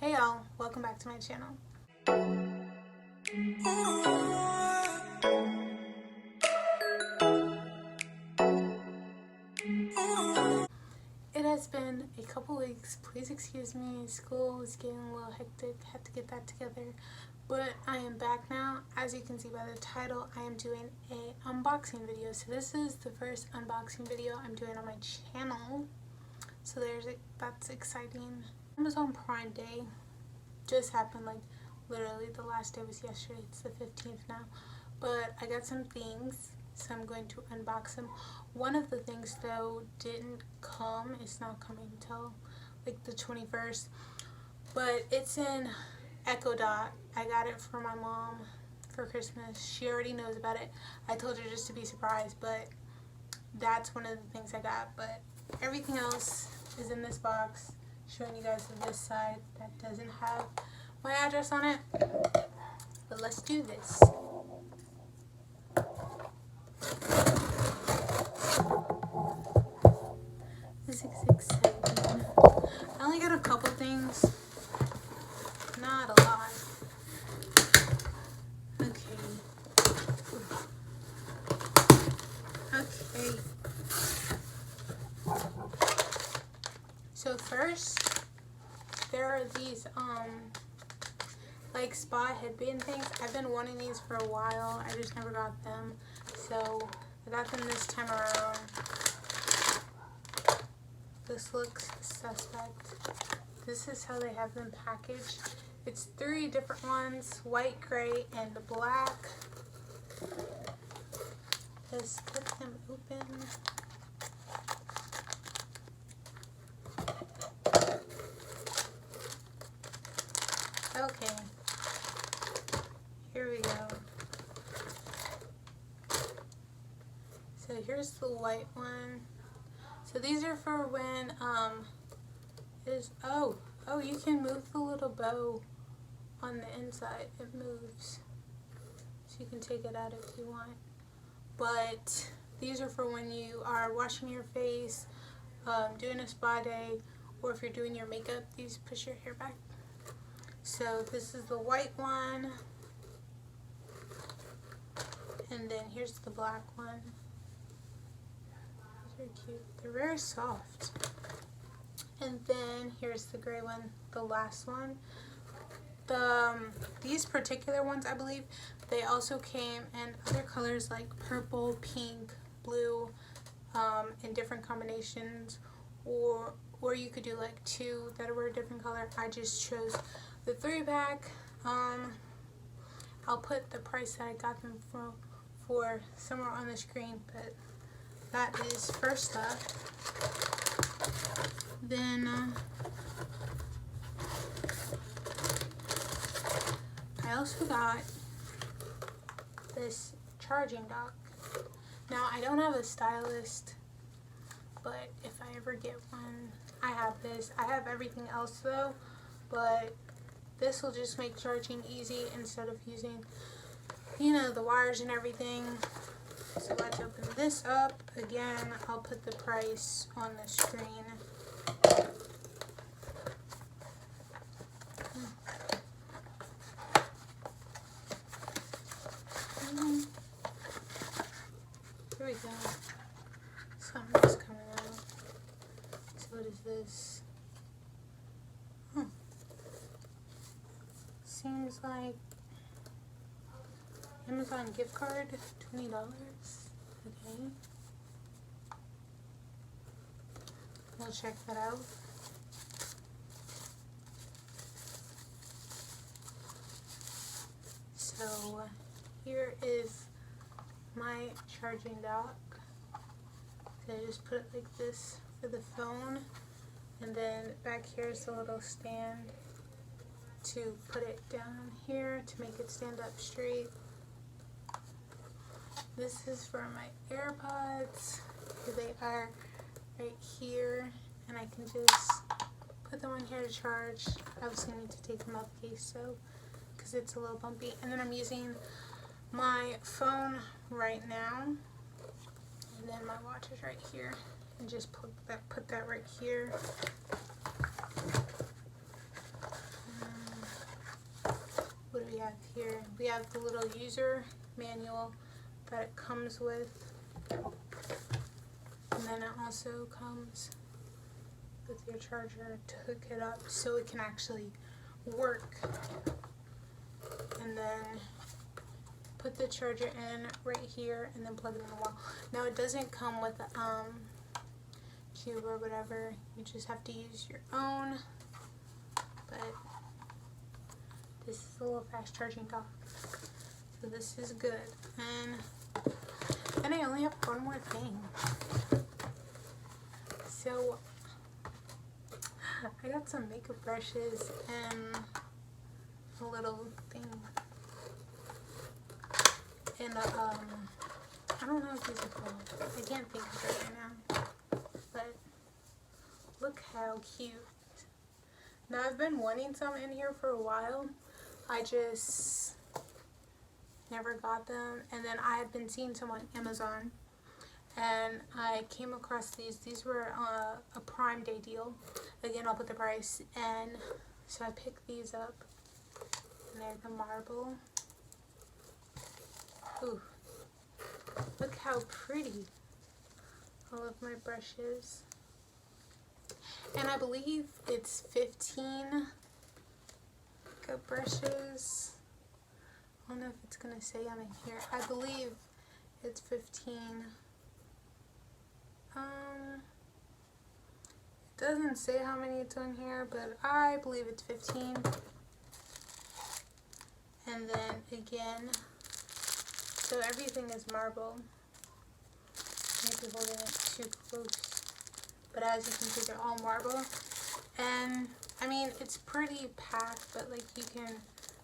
Hey y'all, welcome back to my channel. It has been a couple weeks, please excuse me, school was getting a little hectic, had to get that together, but I am back now. As you can see by the title, I am doing a unboxing video. So this is the first unboxing video I'm doing on my channel, so that's exciting. Amazon Prime Day just happened, like literally the last day was yesterday. It's the 15th now, but I got some things, so I'm going to unbox them. One of the things though didn't come, it's not coming until like the 21st, but it's in Echo Dot. I got it for my mom for Christmas. She already knows about it. I told her just to be surprised, but that's one of the things I got. But everything else is in this box, showing you guys this side that doesn't have my address on it. But let's do this. This is exciting. I only got a couple things, not a lot. Okay. So first, there are these like spa headband things. I've been wanting these for a while. I just never got them. So I got them this time around. This looks suspect. This is how they have them packaged. It's 3 different ones, white, gray, and black. Let's put them open. Okay, here we go. So here's the white one. So these are for when you can move the little bow on the inside. It moves, so you can take it out if you want. But these are for when you are washing your face, doing a spa day, or if you're doing your makeup. These push your hair back. So this is the white one, and then here's the black one. These are cute. They're very soft. And then here's the gray one, the last one. These particular ones, I believe, they also came in other colors like purple, pink, blue, in different combinations, or you could do like 2 that were a different color. I just chose the 3-pack. I'll put the price that I got them for somewhere on the screen, but that is first up. Then I also got this charging dock. Now I don't have a stylist, but if I ever get one, I have this. I have everything else though, but this will just make charging easy instead of using, the wires and everything. So let's open this up. Again, I'll put the price on the screen. Here we go. Something's coming out. So what is this? Seems like Amazon gift card, $20. Okay. We'll check that out. So here is my charging dock. So I just put it like this for the phone, and then back here is the little stand to put it down here to make it stand up straight. This is for my AirPods. Here they are right here, and I can just put them on here to charge. Obviously I need to take them out the case though, because it's a little bumpy. And then I'm using my phone right now, and then my watch is right here, and just put that right here. have here? We have the little user manual that it comes with, and then it also comes with your charger to hook it up so it can actually work. And then put the charger in right here and then plug it in the wall. Now it doesn't come with a cube or whatever, you just have to use your own, but this is a little fast charging dock, so this is good. And then I only have one more thing. So I got some makeup brushes and a little thing, and I don't know what these are called. I can't think of it right now, but look how cute. Now I've been wanting some in here for a while. I just never got them, and then I had been seeing some on Amazon, and I came across these. These were a Prime Day deal. Again, I'll put the price, and so I picked these up, and they're the marble. Ooh, look how pretty all of my brushes. And I believe it's 15 makeup brushes. I don't know if it's gonna say on here. I believe it's 15. It doesn't say how many it's on here, but I believe it's 15. And then again, so everything is marble. Maybe holding it too close, but as you can see, they're all marble. And I mean, it's pretty packed, but like you can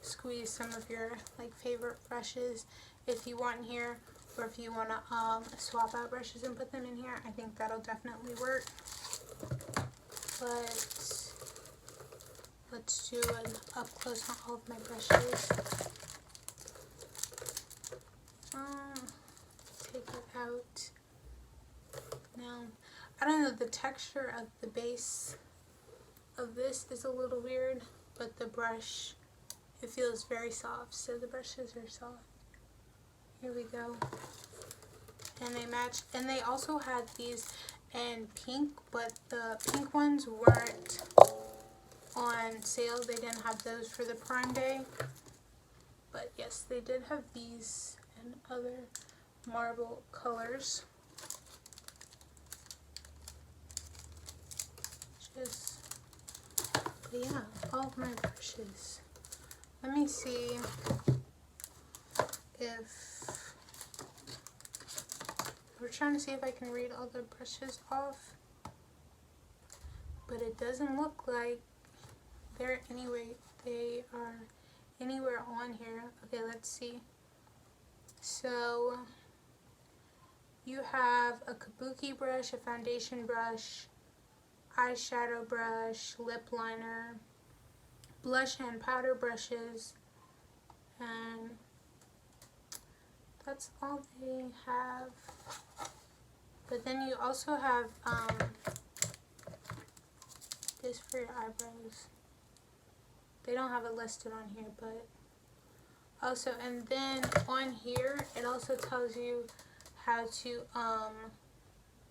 squeeze some of your like favorite brushes if you want in here, or if you want to swap out brushes and put them in here. I think that'll definitely work. But let's do an up close on all of my brushes. Take it out. Now, I don't know, the texture of the base of this is a little weird, but the brush, it feels very soft, so the brushes are soft. Here we go. And they match, and they also had these in pink, but the pink ones weren't on sale. They didn't have those for the Prime Day, but yes, they did have these and other marble colors. But yeah, all of my brushes. Let me see if we're trying to see if I can read all the brushes off, but it doesn't look like they're they are anywhere on here. Okay, let's see. So you have a kabuki brush, a foundation brush, eyeshadow brush, lip liner, blush and powder brushes, and that's all they have. But then you also have this for your eyebrows. They don't have it listed on here, but also, and then on here it also tells you how to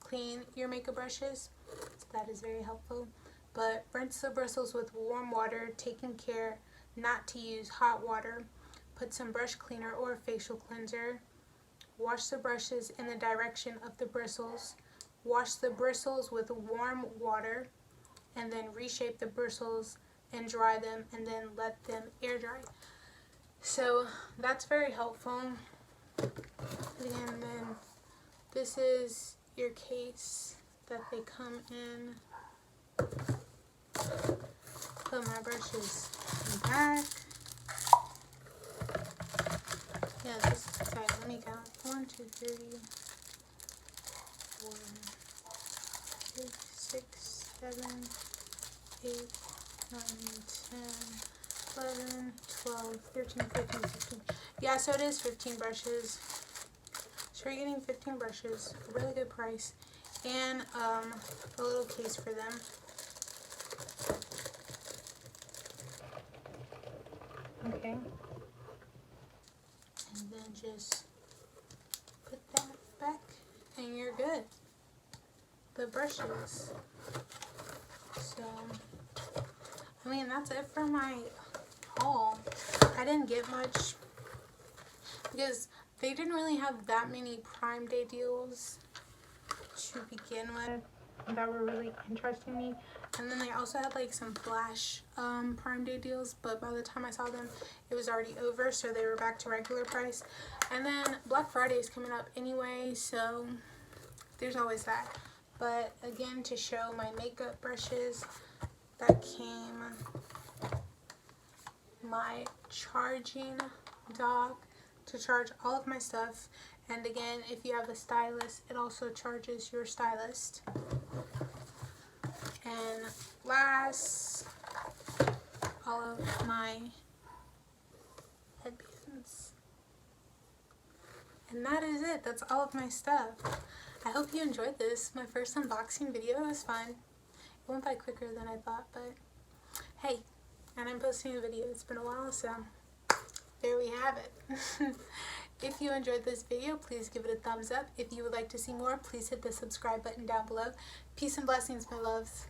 clean your makeup brushes. So that is very helpful. But rinse the bristles with warm water, taking care not to use hot water. Put some brush cleaner or facial cleanser. Wash the brushes in the direction of the bristles. Wash the bristles with warm water, and then reshape the bristles and dry them, and then let them air dry. So that's very helpful. And then this is your case that they come in. Put my brushes back. Yeah, this is, sorry, let me count. 1, 2, 3, 4, 5, 6, 7, 8, 9, 10, 11, 12, 13, 14, 15. Yeah, so it is 15 brushes. So you're getting 15 brushes, a really good price, and a little case for them. Okay. and just put that back and you're good. The brushes. So, I mean, that's it for my haul. I didn't get much because they didn't really have that many Prime Day deals to begin with that were really interesting me. And then they also had like some Flash Prime Day deals, but by the time I saw them, it was already over, so they were back to regular price. And then Black Friday is coming up anyway, so there's always that. But again, to show my makeup brushes that came, my charging dock to charge all of my stuff. And again, if you have a stylist, it also charges your stylist. And last, all of my headbands. And that is it. That's all of my stuff. I hope you enjoyed this. My first unboxing video. It was fun. It went by quicker than I thought, but hey, and I'm posting a video. It's been a while, so there we have it. If you enjoyed this video, please give it a thumbs up. If you would like to see more, please hit the subscribe button down below. Peace and blessings, my loves.